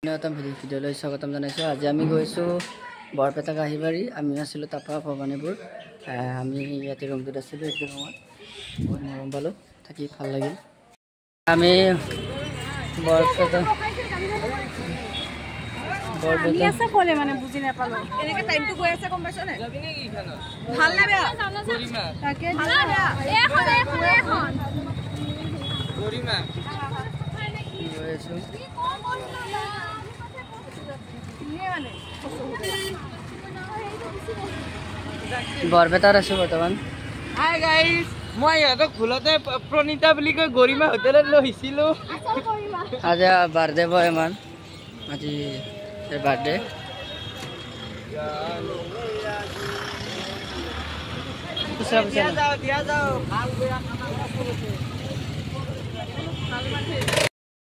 ভিডিঅ'লৈ স্বাগতম জনাইছোঁ। আজি আমি গৈছোঁ বৰপেটা কাহিবাৰী। আমি আছিলোঁ তাপা ভৱানীপুৰ। আমি ইয়াতে ৰুমটোত আছিলোঁ। এইটো সময়ত বহুত মৰম পালোঁ, থাকি ভাল লাগিল। আমি বৰপেটা মানে বুজি নাপালোঁ। এনেকৈ টাইমটো গৈ আছে, গম পাইছনে? ভাল নে বেয়া? তাকে বৰপেটাত আছোঁ বৰ্তমান। হাই গাইজ, মই ইহঁতক ভুলতে প্ৰণীতা বুলি কৈ গৰিমা হোটেলত লৈছিলোঁ। আজি বাৰ্থডে বয় ইমান, আজি বাৰ্থডে।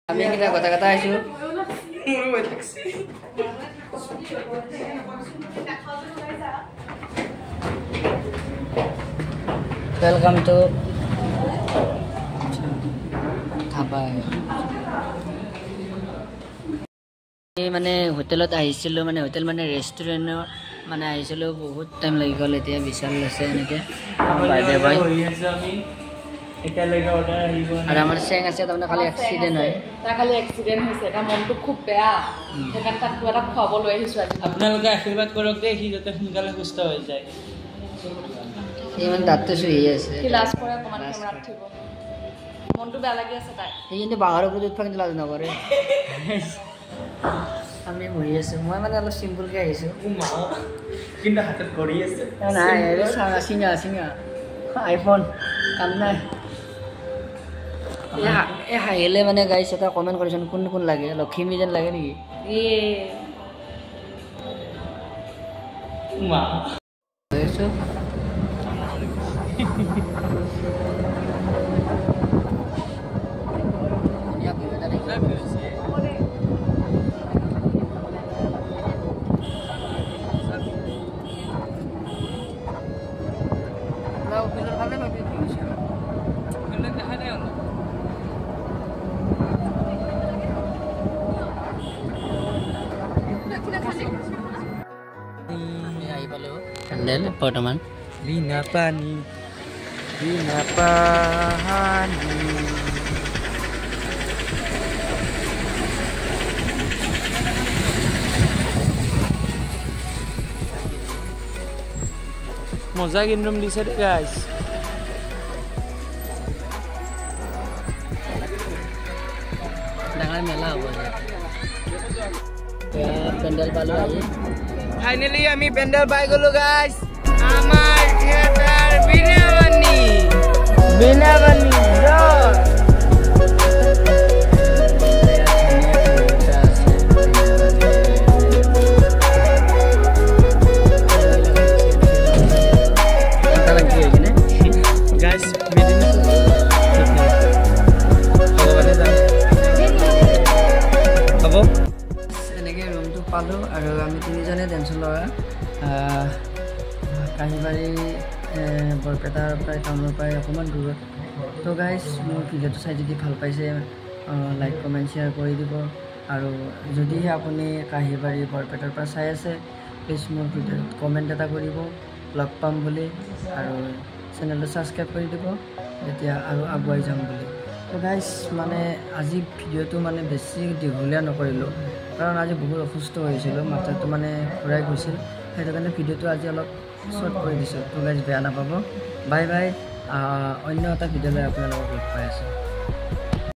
আমি এইকেইটা কথা কথা আহিছোঁ। Welcome to dhaba. মানে হোটেলত আহিছিলোঁ, মানে হোটেল মানে ৰেষ্টুৰেণ্টৰ মানে আহিছিলোঁ। বহুত টাইম লাগি গ'ল। এতিয়া বিশাল আছে এনেকৈ বাৰ্থডে বয় আৰু আমাৰ চেং আছে। তাৰমানে খালি এক্সিডেণ্ট হয়, তাৰ খালি এক্সিডেণ্ট হৈছে। তাৰ মনটো খুব বেয়া, সেইকাৰণে তাক কিবা এটা খুৱাব লৈ আহিছোঁ আজি। আপোনালোকে আশীৰ্বাদ কৰক দেই, সি যাতে সোনকালে সুস্থ হৈ যায়। সি মানে দাঁতটো চুহি আছে, সি লাজ কৰে অকণমান কেমেৰাত উঠিব। মনটো বেয়া লাগি আছে তাৰ। সি কিন্তু বাঘৰ ওপৰত উঠিব কিন্তু লাজ নকৰে। আমি বহি আছোঁ। মই মানে অলপ চিম্পুলকৈ আহিছোঁ, কিন্তু হাতত ঘড়ী আছে। নাই চিঙা চিঙা আইফোন কাম নাই। এই হাঁহিলে মানে গাইছ এটা কমেণ্ট কৰিছোন, কোন কোন লাগে? লক্ষ্মী যেন লাগে নেকি? বৰ্তমান বিনা পানী বিনা পানী মজা কিন্তু দিছে দেই গাইছ। ডাঙৰ মেলা হ'ব। পেণ্ডেল পালোঁ আজি। ফাইনেলি আমি পেণ্ডেল পাই গ'লো গাইছ। আমাৰ থিয়েটাৰ বিনাবানী এনেকৈ ৰুমটো পালোঁ আৰু আমি তিনিজনে টেনশ্যন লগা। কাহিবাৰী বৰপেটাৰ প্ৰায় টাউনৰ পৰাই অকণমান দূৰত। তো গাইজ, মোৰ ভিডিঅ'টো চাই যদি ভাল পাইছে লাইক কমেণ্ট শ্বেয়াৰ কৰি দিব। আৰু যদিহে আপুনি কাহিবাৰী বৰপেটাৰ পৰা চাই আছে, প্লিজ মোৰ ভিডিঅ'ত কমেণ্ট এটা কৰিব, লগ পাম বুলি, আৰু চেনেলটো ছাবস্ক্ৰাইব কৰি দিব তেতিয়া আৰু আগুৱাই যাম বুলি। তো গাইজ, মানে আজি ভিডিঅ'টো মানে বেছি দীঘলীয়া নকৰিলোঁ, কাৰণ আজি বহুত অসুস্থ হৈছিলোঁ, মাথাটো মানে ঘূৰাই গৈছিল। সেইটো কাৰণে ভিডিঅ'টো আজি অলপ শ্বৰ্ট কৰি দিছোঁ। তো গাইজ বেয়া নাপাব। Bye bye. অন্য এটা ভিডিঅ' লৈ আপোনালোকক লগ পাই আছোঁ।